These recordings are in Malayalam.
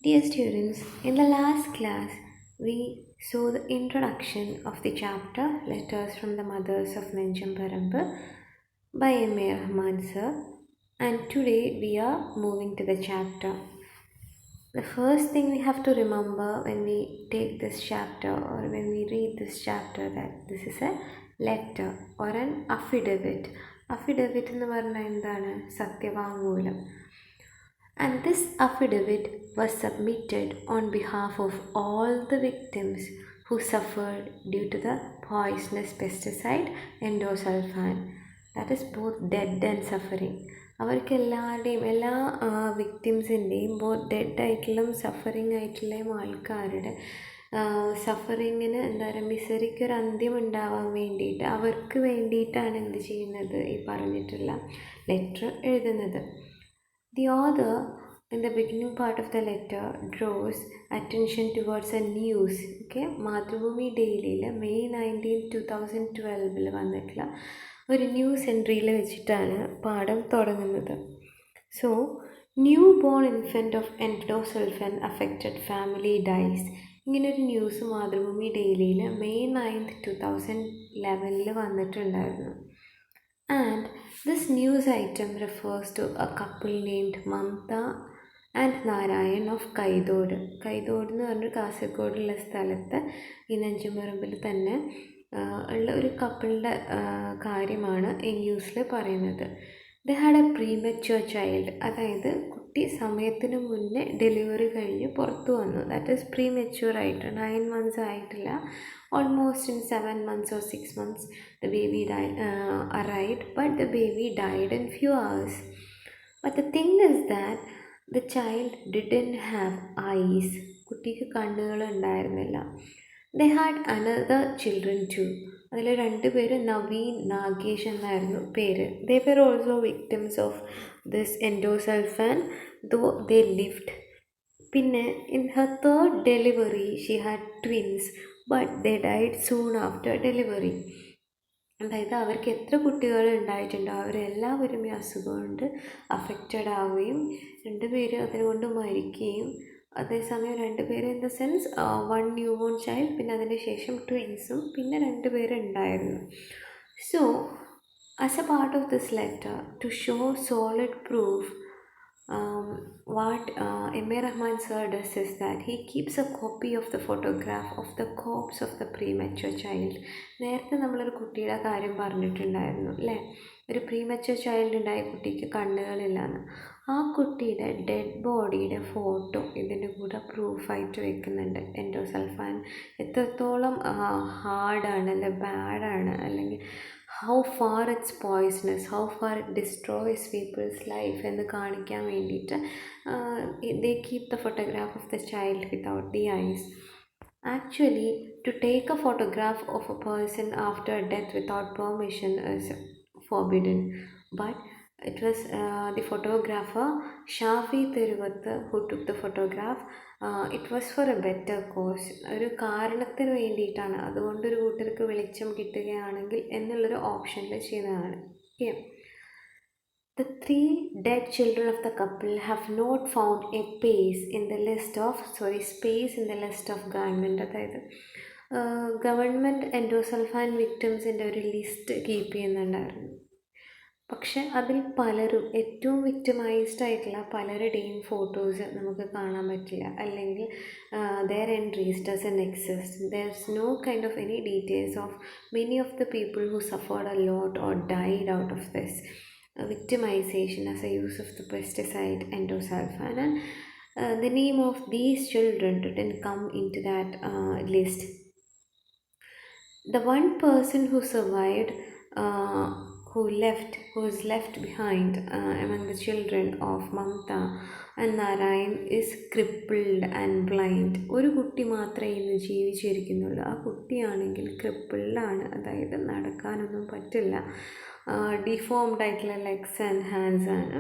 Dear students, in the last class, we saw the introduction of the chapter Letters from the Mothers of Nenjamparambu by M.A. Rahman sir, and today we are moving to the chapter. The first thing we have to remember when we take this chapter or when we read this chapter that this is a letter or an affidavit. Affidavit എന്ന് പറഞ്ഞാൽ എന്താണ്? സത്യവാങ്മൂലം. And this affidavit was submitted on behalf of all the victims who suffered due to the poisonous pesticide endosulfan. That is both dead and suffering. അവർക്ക് എല്ലാവരുടെയും എല്ലാ വിക്ടിംസിൻ്റെയും ബോത്ത് ഡെഡ് ആയിട്ടുള്ള സഫറിങ് ആയിട്ടുള്ള ആൾക്കാരുടെ സഫറിങ്ങിന് എന്താ പറയുക മിസറിക്കൊരു അന്ത്യം ഉണ്ടാവാൻ വേണ്ടിയിട്ട് അവർക്ക് വേണ്ടിയിട്ടാണ് എന്ത് ചെയ്യുന്നത് ഈ പറഞ്ഞിട്ടുള്ള ലെറ്റർ എഴുതുന്നത്. The author, in the beginning part of the letter, draws attention towards a news. Okay, Mathrubhumi ഡെയിലിയിൽ May 19, 2012 വന്നിട്ടുള്ള ഒരു ന്യൂസ് എൻട്രിയിൽ വെച്ചിട്ടാണ് പാഠം തുടങ്ങുന്നത്. So new born infant of endosulfan affected family dies. ഇങ്ങനൊരു ന്യൂസ് മാതൃഭൂമി ഡെയിലിയിൽ May 9, 2011 വന്നിട്ടുണ്ടായിരുന്നു. And this news item refers to a couple named Mamta and Narayan of Kaithode. Kaithode എന്ന് പറഞ്ഞൊരു കാസർഗോഡുള്ള സ്ഥലത്ത് ഈ നെഞ്ചമ്പറമ്പിൽ തന്നെ ഉള്ള ഒരു കപ്പിളിൻ്റെ കാര്യമാണ് ഈ ന്യൂസിൽ പറയുന്നത്. They had A premature child, അതായത് കുട്ടി സമയത്തിന് മുന്നേ ഡെലിവറി കഴിഞ്ഞ് പുറത്തു വന്നു. ദാറ്റ് ഈസ് പ്രീമച്യൂർ ആയിട്ട് 9 months ആയിട്ടില്ല. Almost in 7 months or 6 months the baby arrived, but the baby died in few hours. But the thing is that the child didn't have eyes. കുട്ടിക്ക് കണ്ണുകൾ ഉണ്ടായിരുന്നില്ല. They had another children too. അതിൽ 2 പേര് നവീൻ നാഗേഷ് എന്നായിരുന്നു പേര്. They were also victims of this endosulfan, though they lived. പിന്നെ in her third delivery she had twins, but they died soon after delivery. അതായത് അവർക്ക് എത്ര കുട്ടികൾ ഉണ്ടായിട്ടുണ്ടോ അവരെല്ലാവരും ഈ അസുഖം കൊണ്ട് അഫക്റ്റഡ് ആവുകയും 2 പേര് അതുകൊണ്ട് മരിക്കുകയും അതേസമയം 2 പേര് in the sense 1 new born child, പിന്നെ അതിന് ശേഷം ട്വിൻസും, പിന്നെ 2 പേര് ഉണ്ടായിരുന്നു. So as a part of this letter to show solid proof what M.A. Rahman sir does is that he keeps a copy of the photograph of the corpse of the premature child. നേരത്തെ നമ്മളൊരു കുട്ടിയുടെ കാര്യം പറഞ്ഞിട്ടുണ്ടായിരുന്നു അല്ലേ, ഒരു പ്രീമച്യൂർ ചൈൽഡ് ഉണ്ടായ കുട്ടിക്ക് കണ്ണുകളില്ലാന്ന്. ആ കുട്ടിയുടെ ഡെഡ് ബോഡിയുടെ ഫോട്ടോ ഇതിൻ്റെ കൂടെ പ്രൂഫായിട്ട് വെക്കുന്നുണ്ട്. എൻഡോസൾഫാൻ എത്രത്തോളം ഹാർഡാണ് അല്ലെ ബാഡാണ്, അല്ലെങ്കിൽ how far it's poisonous, how far it destroys people's life എന്ന് കാണിക്കാൻ വേണ്ടിയിട്ട് they keep the photograph of the child without the eyes. Actually, to take a photograph of a person after death without permission is forbidden, but it was the photographer Shafi Thiruvathu who took the photograph. It was for a better cause, ഒരു കാരണത്തിന് വേണ്ടിയിട്ടാണ്, അതുകൊണ്ടൊരു കൂട്ടർക്ക് വെളിച്ചം കിട്ടുകയാണെങ്കിൽ എന്നുള്ളൊരു ഓപ്ഷനിൽ ചെയ്തതാണ്. Okay, the 3 dead children of the couple have not found a space in the list of government. അതായത് ഗവൺമെൻറ് എൻഡോസൾഫാൻ വിക്ടിംസിൻ്റെ ഒരു ലിസ്റ്റ് കീപ്പ് ചെയ്യുന്നുണ്ടായിരുന്നു. പക്ഷെ അതിൽ പലരും ഏറ്റവും വിക്ടിമൈസ്ഡ് ആയിട്ടുള്ള പലരുടെയും ഫോട്ടോസ് നമുക്ക് കാണാൻ പറ്റില്ല, അല്ലെങ്കിൽ their entries doesn't exist. There's no kind of any details of many of the people who suffered a lot or died out of this victimization as a use of the pesticide endosulfan, and the name of these children didn't come into that list. The one person who survived, who is left behind among the children of Mamta and Narayan is crippled and blind. ഒരു കുട്ടി മാത്രമേ ഇന്ന് ജീവിച്ചിരിക്കുന്നുള്ളൂ. ആ കുട്ടിയാണെങ്കിൽ ക്രിപ്പിൾഡാണ്, അതായത് നടക്കാനൊന്നും പറ്റില്ല, ഡിഫോംഡ് ആയിട്ടുള്ള ലെഗ്സ് ആൻഡ് ഹാൻഡ്സ് ആണ്,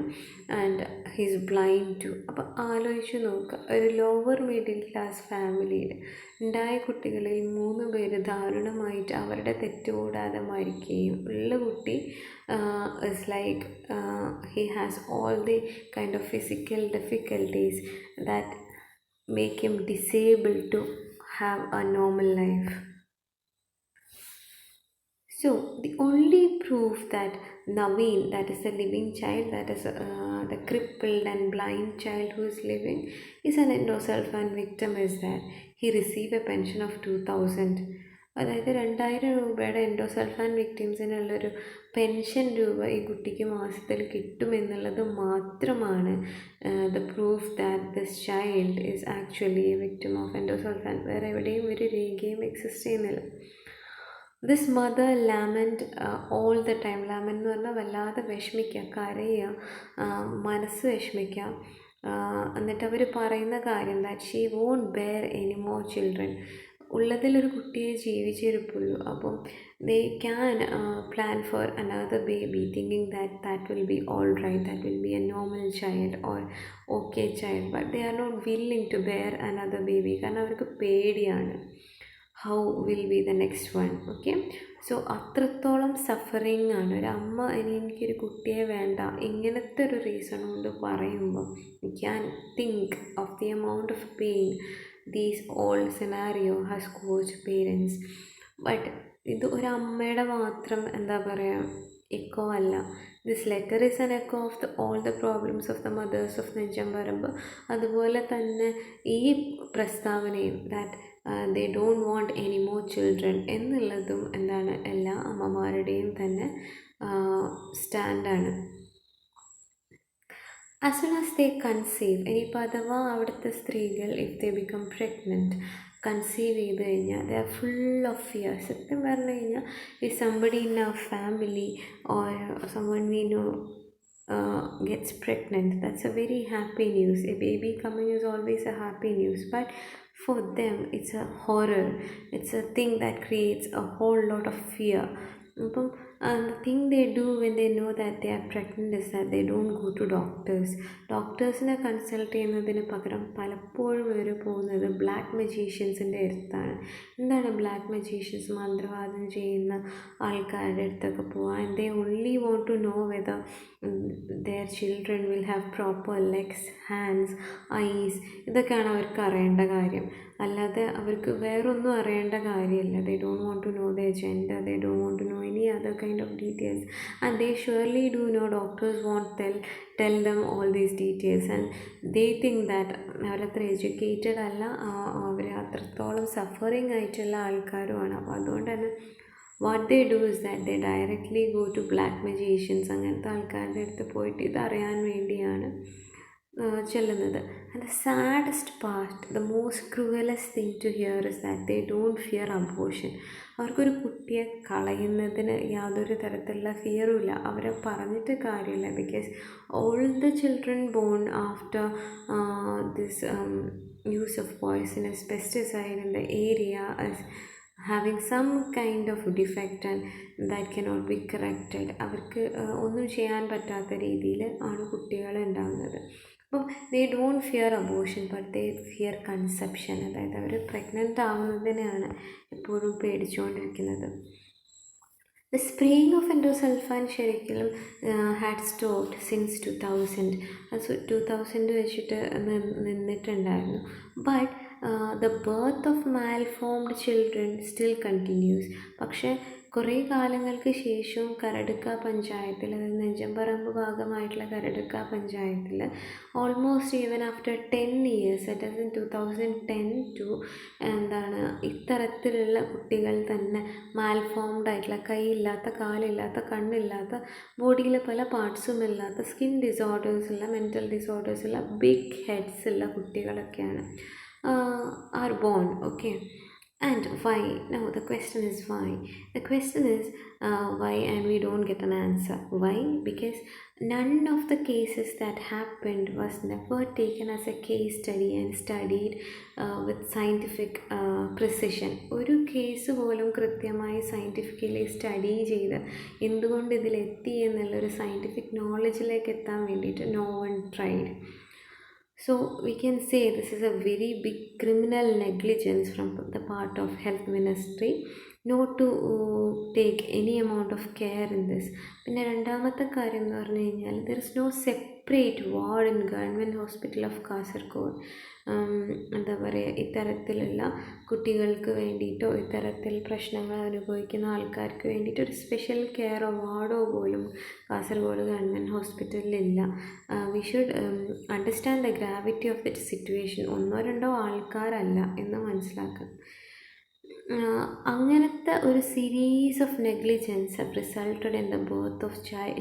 ആൻഡ് ഹീസ് ബ്ലൈൻഡ് ടു. അപ്പോൾ ആലോചിച്ച് നോക്കുക, ഒരു ലോവർ മിഡിൽ ക്ലാസ് ഫാമിലിയിൽ ഉണ്ടായ കുട്ടികളിൽ 3 പേര് ദാരുണമായിട്ട് അവരുടെ തെറ്റുകൂടാതെ മരിക്കുകയും ഉള്ള കുട്ടി is like he has all the kind of physical difficulties that make him disabled to have a normal life. So the only proof that Naveen, that is the living child, that is the crippled and blind child who is living, is an endosulfan victim is that he received a pension of 2000. അതായത് 2000 രൂപയുടെ എൻഡോസൾഫാൻ വിക്ടിംസിനുള്ളൊരു പെൻഷൻ രൂപ ഈ കുട്ടിക്ക് മാസത്തിൽ കിട്ടുമെന്നുള്ളത് മാത്രമാണ് the proof that this child is actually a victim of endosulfan. വേറെ എവിടെയും ഒരു രേഖയും എക്സിസ്റ്റ് ചെയ്യുന്നില്ല. This mother lament all the time. Lament എന്ന് പറഞ്ഞാൽ വല്ലാതെ വിഷമിക്കുക, കരയുക, മനസ്സ് വിഷമിക്കുക. എന്നിട്ട് അവർ പറയുന്ന കാര്യം that she won't bear any more children. ഉള്ളതിലൊരു കുട്ടിയെ ജീവിച്ചിരിപ്പുള്ളൂ. അപ്പം they can plan for another baby thinking that will be all right, that will be a normal child or okay child. But they are not willing to bear another baby. കാരണം അവർക്ക് പേടിയാണ്. How will be the next one. Okay, so അത്രത്തോളം സഫറിങ് ആണ്. ഒരു അമ്മ എനിക്കൊരു കുട്ടിയെ വേണ്ട ഇങ്ങനത്തെ ഒരു റീസൺ കൊണ്ട് പറയുമ്പോൾ you can think of the amount of pain these all scenario has caused parents. But ഇത് ഒരു അമ്മയുടെ മാത്രം എന്താ പറയുക എക്കോ അല്ല. This letter is an echo of all the problems of the mothers of Nenjamparamba. അതുപോലെ തന്നെ ഈ പ്രസ്താവനയും that they don't want any more children എന്നുള്ളതും എന്താണ് എല്ലാ അമ്മമാരുടെയും തന്നെ സ്റ്റാൻഡാണ്. As well as they conceive, ഇനിയിപ്പോൾ അഥവാ അവിടുത്തെ സ്ത്രീകൾ if they become pregnant, conceive ചെയ്ത് കഴിഞ്ഞാൽ they are full of fear. സത്യം പറഞ്ഞു കഴിഞ്ഞാൽ ഈ somebody in our family or someone we know gets pregnant, that's a very happy news. A baby coming is always a happy news, but for them it's a horror. It's a thing that creates a whole lot of fear. അപ്പം the thing they do when they know that they are pregnant is that they don't go to doctors. ഡോക്ടേഴ്സിനെ കൺസൾട്ട് ചെയ്യുന്നതിന് പകരം പലപ്പോഴും ഇവർ പോകുന്നത് ബ്ലാക്ക് മജീഷ്യൻസിൻ്റെ അടുത്താണ്. എന്താണ് ബ്ലാക്ക് മജീഷ്യൻസ്? മന്ത്രവാദം ചെയ്യുന്ന ആൾക്കാരുടെ അടുത്തൊക്കെ പോവാൻ. And they only want to know whether their children will have proper legs, hands, eyes. ഇതൊക്കെയാണ് അവർക്ക് അറിയേണ്ട കാര്യം. അല്ലാതെ അവർക്ക് വേറൊന്നും അറിയേണ്ട കാര്യമില്ല. They don't want to know their gender, they don't want to know any other kind of details, and they surely do know doctors won't tell them all these details, and they think that അവരത്ര എഡ്യൂക്കേറ്റഡ് അല്ല, അവർ അത്രത്തോളം സഫറിങ് ആയിട്ടുള്ള ആൾക്കാരുമാണ്. അപ്പോൾ അതുകൊണ്ട് തന്നെ what they do is that they directly go to black magicians. അങ്ങനത്തെ ആൾക്കാരുടെ അടുത്ത് പോയിട്ട് ഇതറിയാൻ വേണ്ടിയാണ് ചെല്ലുന്നത്. And the saddest part, the most cruelest thing to hear is that they don't fear abortion. അവർക്കൊരു കുട്ടിയെ കളയുന്നതിന് യാതൊരു തരത്തിലുള്ള ഫിയറും ഇല്ല. അവരെ പറഞ്ഞിട്ട് കാര്യമില്ല. Because all the children born after this use of poisonous pesticide in the area is having some kind of defect and that cannot be corrected. അവർക്ക് ഒന്നും ചെയ്യാൻ പറ്റാത്ത രീതിയിൽ ആണ് കുട്ടികൾ ഉണ്ടാകുന്നത്. അപ്പം they don't fear abortion but they fear conception. അതായത് അവർ പ്രഗ്നൻ്റ് ആവുന്നതിനെയാണ് എപ്പോഴും പേടിച്ചുകൊണ്ടിരിക്കുന്നത്. The spraying of endosulfan ശരിക്കും had stopped since 2000. അത് 2000 വെച്ചിട്ട് നിന്നിട്ടുണ്ടായിരുന്നു. But the birth of malformed children still continues. പക്ഷേ കുറേ കാലങ്ങൾക്ക് ശേഷവും കരടുക്ക പഞ്ചായത്തിൽ, അതായത് നെഞ്ചമ്പറമ്പ് ഭാഗമായിട്ടുള്ള കരടുക്ക പഞ്ചായത്തിൽ almost even after 10 years, that is in 2010 to എന്താണ് ഇത്തരത്തിലുള്ള കുട്ടികൾ തന്നെ മാൽഫോംഡ് ആയിട്ടുള്ള കൈയില്ലാത്ത, കാലില്ലാത്ത, കണ്ണില്ലാത്ത, ബോഡിയിലെ പല പാർട്സും ഇല്ലാത്ത, സ്കിൻ ഡിസോർഡേഴ്സ് ഉള്ള, മെൻ്റൽ ഡിസോർഡേഴ്സ് ഉള്ള, ബിഗ് ഹെഡ്സ് ഉള്ള കുട്ടികളൊക്കെയാണ് are born. Okay, and why? Now the question is why. The question is why, and we don't get an answer. Why? Because none of the cases that happened was never taken as a case study and studied with scientific precision. ഒരു കേസ് പോലും കൃത്യമായി സയൻറ്റിഫിക്കലി സ്റ്റഡി ചെയ്ത് എന്തുകൊണ്ട് ഇതിലെത്തി എന്നുള്ളൊരു സയൻറ്റിഫിക് നോളജിലേക്ക് എത്താൻ വേണ്ടിയിട്ട് no one tried. So we can say this is a very big criminal negligence from the part of health ministry not to take any amount of care in this. പിന്നെ രണ്ടാമത്തെ കാര്യം എന്ന് പറഞ്ഞു കഴിഞ്ഞാൽ there is no separate ward in government hospital of Kasaragod. എന്താ പറയുക, ഇത്തരത്തിലുള്ള കുട്ടികൾക്ക് വേണ്ടിയിട്ടോ ഇത്തരത്തിൽ പ്രശ്നങ്ങൾ അനുഭവിക്കുന്ന ആൾക്കാർക്ക് വേണ്ടിയിട്ട് ഒരു സ്പെഷ്യൽ കെയറോ വാർഡോ പോലും കാസർഗോഡ് ഗവൺമെൻറ് ഹോസ്പിറ്റലിലില്ല. We should understand the gravity of that situation. ഒന്നോ രണ്ടോ ആൾക്കാരല്ല എന്ന് മനസ്സിലാക്കണം. അങ്ങനത്തെ ഒരു series of negligence have resulted in the birth of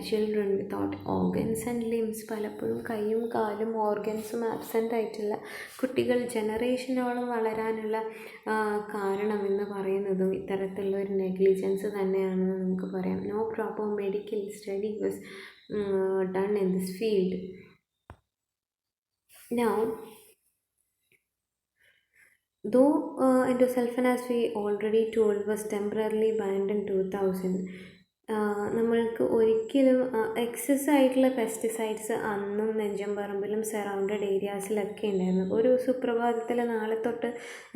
children without organs and limbs. പലപ്പോഴും കൈയും കാലും ഓർഗൻസും ആബ്സെൻ്റ് ആയിട്ടുള്ള കുട്ടികൾ ജനറേഷനോളം വളരാനുള്ള കാരണമെന്ന് പറയുന്നതും ഇത്തരത്തിലുള്ള ഒരു നെഗ്ലിജൻസ് തന്നെയാണെന്ന് നമുക്ക് പറയാം. No proper medical study was done in this field. Now, though endosulfan, as we already told, was temporarily banned in 2000, നമ്മൾക്ക് ഒരിക്കലും എക്സസ് ആയിട്ടുള്ള പെസ്റ്റിസൈഡ്സ് അന്നും നെഞ്ചമ്പറമ്പിലും സറൗണ്ടഡ് ഏരിയാസിലൊക്കെ ഉണ്ടായിരുന്നു. ഒരു സുപ്രഭാതത്തിൽ നാളെ തൊട്ട്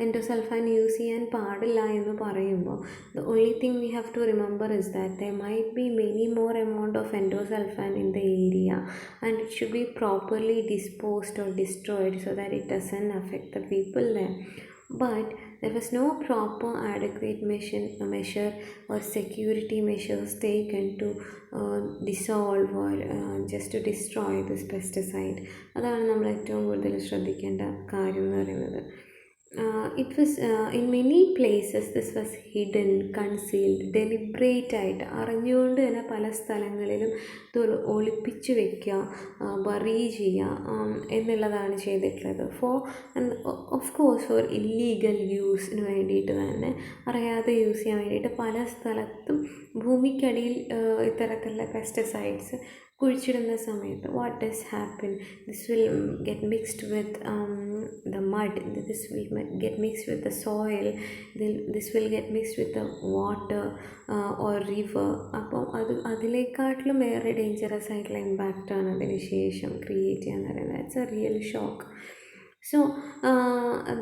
എൻഡോസൾഫാൻ യൂസ് ചെയ്യാൻ പാടില്ല എന്ന് പറയുമ്പോൾ the only thing we have to remember is that there might be many more amount of endosulfan in the area and it should be properly disposed or destroyed so that it doesn't affect the people there. But there was no proper adequate measure or security measures taken to dissolve or just to destroy this pesticide. അതാണ് നമ്മൾ ഏറ്റവും കൂടുതൽ ശ്രദ്ധിക്കേണ്ട കാര്യം എന്ന് പറയുന്നത്. It was in many places this was hidden, concealed, deliberate ആയിട്ട് അറിഞ്ഞുകൊണ്ട് തന്നെ പല സ്ഥലങ്ങളിലും ഇത് ഒളിപ്പിച്ച് വെക്കുക, ബറി ചെയ്യുക എന്നുള്ളതാണ് ചെയ്തിട്ടുള്ളത്. ഓഫ് കോഴ്സ് ഫോർ ഇല്ലീഗൽ യൂസിന് വേണ്ടിയിട്ട് തന്നെ, അറിയാതെ യൂസ് ചെയ്യാൻ വേണ്ടിയിട്ട് പല സ്ഥലത്തും ഭൂമിക്കടിയിൽ ഇത്തരത്തിലുള്ള പെസ്റ്റിസൈഡ്സ് കുഴിച്ചിടുന്ന സമയത്ത് what does happen? This will get mixed with the mud, this will get mixed with the soil, this will get mixed with the water or river. അപ്പോൾ അതിലേക്കാട്ടിലും ഏറെ ഡേഞ്ചറസ് ആയിട്ടുള്ള ഇമ്പാക്റ്റാണ് അതിന് ശേഷം ക്രിയേറ്റ് ചെയ്യാന്ന് പറയുന്നത്. It's A real shock. So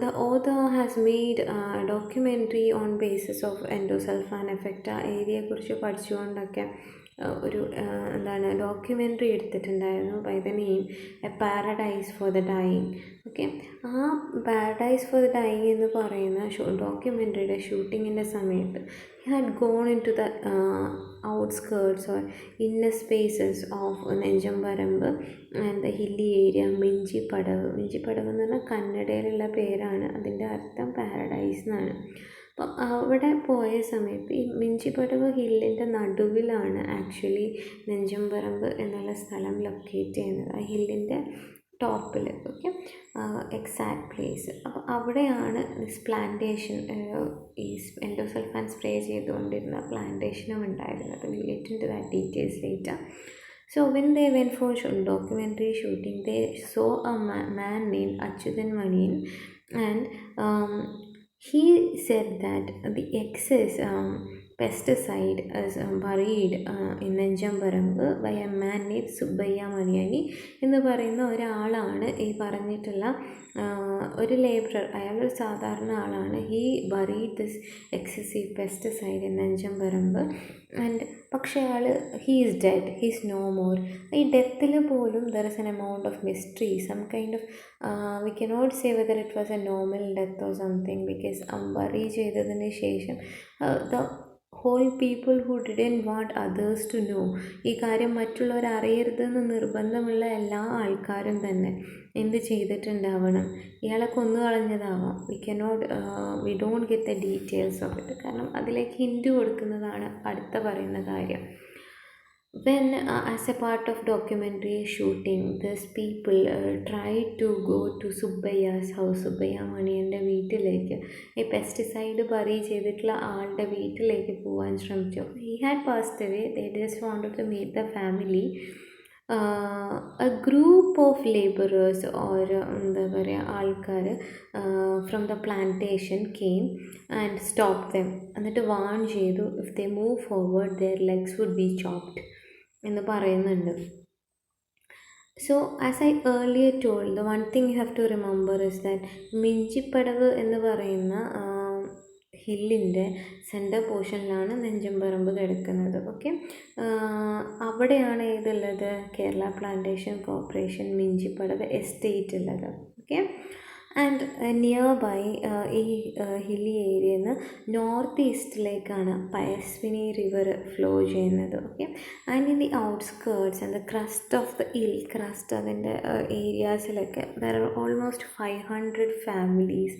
the author has made a documentary on basis of endosulfan effect. ആ ഏരിയയെക്കുറിച്ച് പഠിച്ചുകൊണ്ടൊക്കെ ഒരു എന്താണ് ഡോക്യുമെൻ്ററി എടുത്തിട്ടുണ്ടായിരുന്നു by the name a paradise for the dying. Okay, ആ പാരഡൈസ് ഫോർ ദ ഡൈയിങ് എന്ന് പറയുന്ന ഡോക്യുമെൻ്ററിയുടെ ഷൂട്ടിങ്ങിൻ്റെ സമയത്ത് he had gone into the outskirts or inner spaces of നെഞ്ചമ്പറമ്പ് and the hilly area. മിഞ്ചിപ്പടവ് എന്ന് പറഞ്ഞാൽ കന്നഡയിലുള്ള പേരാണ്, അതിൻ്റെ അർത്ഥം പാരഡൈസ് എന്നാണ്. അപ്പം അവിടെ പോയ സമയത്ത് ഈ മിഞ്ചിപ്പടവ് ഹില്ലിൻ്റെ നടുവിലാണ് ആക്ച്വലി നെഞ്ചമ്പറമ്പ് എന്നുള്ള സ്ഥലം ലൊക്കേറ്റ് ചെയ്യുന്നത്. ആ ഹില്ലിൻ്റെ ടോപ്പിൽ. Okay, exact place. അപ്പോൾ അവിടെയാണ് ദിസ് പ്ലാന്റേഷൻ, ഈ എൻഡോസൾഫാൻ സ്പ്രേ ചെയ്തുകൊണ്ടിരുന്ന പ്ലാന്റേഷനും ഉണ്ടായിരുന്നത്. Will get into that details later. So when they went for documentary shooting, they saw a man named Achyutan Manian, and he said that the excess pesticide is buried in Nenjamparambu by a man named Subbaya Maniyani എന്ന് പറയുന്ന ഒരാളാണ്. ഈ പറഞ്ഞിട്ടുള്ള ഒരു ലേബറർ, അയാളൊരു സാധാരണ ആളാണ്. He buried this excessive pesticide in Nenjamparamba. And പക്ഷേ അയാൾ he is dead, he is no more. ഈ ഡെത്തിൽ പോലും there is an amount of mystery, some kind of we cannot say whether it was a normal death or something, because bury ചെയ്തതിന് ശേഷം the whole people who didn't want others to know, ഈ കാര്യം മറ്റുള്ളവർ അറിയരുതെന്ന് നിർബന്ധമുള്ള എല്ലാ ആൾക്കാരും തന്നെ എന്ത് ചെയ്തിട്ടുണ്ടാവണം, ഇയാളെ കൊന്നു കളഞ്ഞതാവാം. We don't get the details of it. കാരണം അതിലേക്ക് ഹിൻഡ് കൊടുക്കുന്നതാണ് അടുത്ത പറയുന്ന കാര്യം. When as a part of documentary shooting, these people tried to go to Subbaya's house, Subbaya Maniyൻ്റെ വീട്ടിലേക്ക്, ഈ പെസ്റ്റിസൈഡ് ബറി ചെയ്തിട്ടുള്ള ആളുടെ വീട്ടിലേക്ക് പോകാൻ ശ്രമിച്ചു. He had passed away. They just wanted to meet the family. A group of laborers or എന്താ പറയുക ആൾക്കാർ from the plantation came and stopped them. എന്നിട്ട് വാൺ ചെയ്തു, if they move forward their legs would be chopped എന്ന് പറയുന്നുണ്ട്. So as I earlier told, the one thing you have to remember is that Minchippadavu എന്ന് പറയുന്ന ഹില്ലിൻ്റെ സെൻറ്റർ പോർഷനിലാണ് നെഞ്ചമ്പറമ്പ് കിടക്കുന്നത്. ഓക്കെ, അവിടെയാണ് ഏതുള്ളത്? Kerala plantation corporation Minchippadavu estate ഉള്ളത്. ഓക്കെ, ആൻഡ് നിയർ ബൈ ഈ ഹില്ലി ഏരിയയിൽ നിന്ന് നോർത്ത് ഈസ്റ്റിലേക്കാണ് പയസ്വിനി റിവർ ഫ്ലോ ചെയ്യുന്നത്. Okay, and in the outskirts and the crest of the hill crest അതിൻ്റെ ഏരിയാസിലൊക്കെ ദർ ആർ ഓൾമോസ്റ്റ് 500 ഫാമിലീസ്.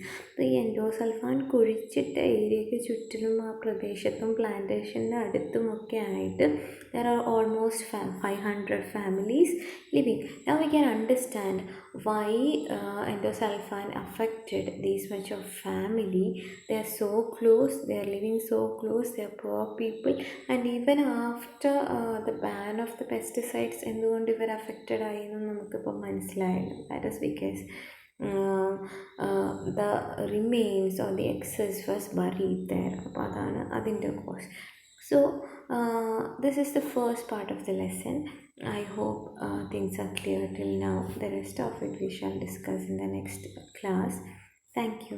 ഈ എൻഡോസൾഫാൻ കുഴിച്ചിട്ട ഏരിയയ്ക്ക് ചുറ്റിലും ആ പ്രദേശത്തും പ്ലാന്റേഷൻ്റെ അടുത്തുമൊക്കെ ആയിട്ട് there are almost 500 families living. Now we can understand why endosulfan affected these much of family. They are so close, they are living so close, they are poor people, and even after the ban of the pesticides എന്തുകൊണ്ട് ഇവർ affected ആയെന്ന് നമുക്കിപ്പോൾ മനസ്സിലായല്ലോ. That is because the remains or the excess was buried there. അപ്പോൾ അതാണ് അതിൻ്റെ cos. So this is the first part of the lesson. I hope things are clear till now. The rest of it we shall discuss in the next class. Thank you.